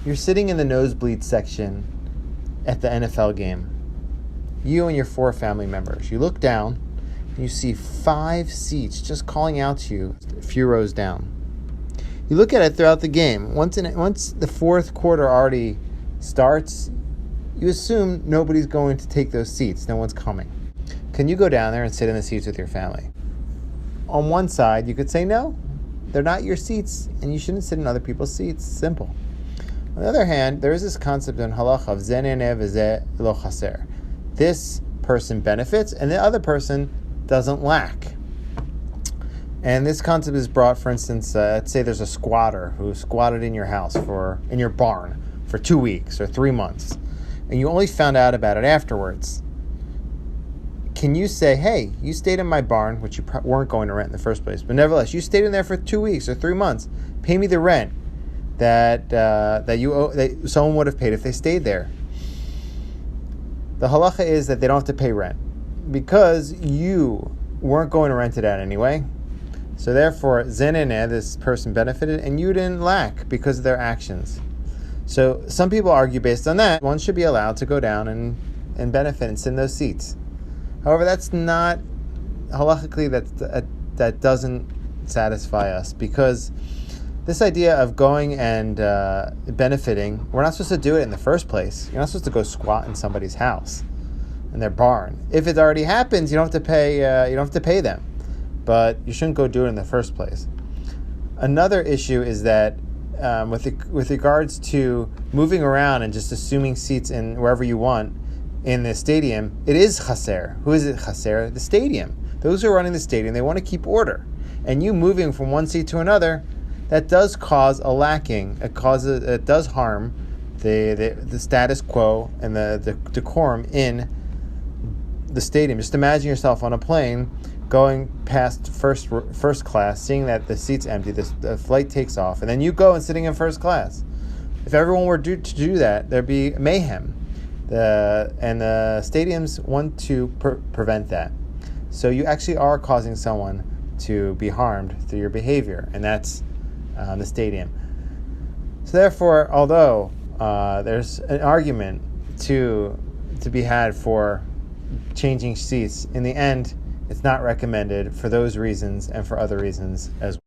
You're sitting in the nosebleed section at the NFL game. You and your 4 family members. You look down and you see 5 seats just calling out to you a few rows down. You look at it throughout the game. Once the fourth quarter already starts, you assume nobody's going to take those seats. No one's coming. Can you go down there and sit in the seats with your family? On one side, you could say no. They're not your seats, and you shouldn't sit in other people's seats. Simple. On the other hand, there is this concept in Halacha of ze neheh v'ze lo chaser. This person benefits, and the other person doesn't lack. And this concept is brought, for instance, let's say there's a squatter who squatted in your house in your barn for 2 weeks or 3 months, and you only found out about it afterwards. Can you say, hey, you stayed in my barn, which you weren't going to rent in the first place, but nevertheless, you stayed in there for 2 weeks or 3 months. Pay me the rent that someone would have paid if they stayed there. The halacha is that they don't have to pay rent because you weren't going to rent it out anyway. So therefore, ze neheh, this person benefited, and you didn't lack because of their actions. So some people argue based on that, one should be allowed to go down and benefit and sit in those seats. However, that's not, halachically, that doesn't satisfy us, because this idea of going and benefiting, we're not supposed to do it in the first place. You're not supposed to go squat in somebody's house, in their barn. If it already happens, you don't have to pay. You don't have to pay them, but you shouldn't go do it in the first place. Another issue is that with regards to moving around and just assuming seats in wherever you want in the stadium, it is chaser. Who is it chaser? The stadium. Those who are running the stadium, they want to keep order. And you moving from one seat to another, that does cause a lacking. It does harm the status quo and the decorum in the stadium. Just imagine yourself on a plane going past first class, seeing that the seat's empty, the flight takes off, and then you go and sitting in first class. If everyone were to do that, there'd be mayhem. And the stadiums want to prevent that. So you actually are causing someone to be harmed through your behavior, and that's the stadium. So therefore, although there's an argument to be had for changing seats, in the end, it's not recommended for those reasons and for other reasons as well.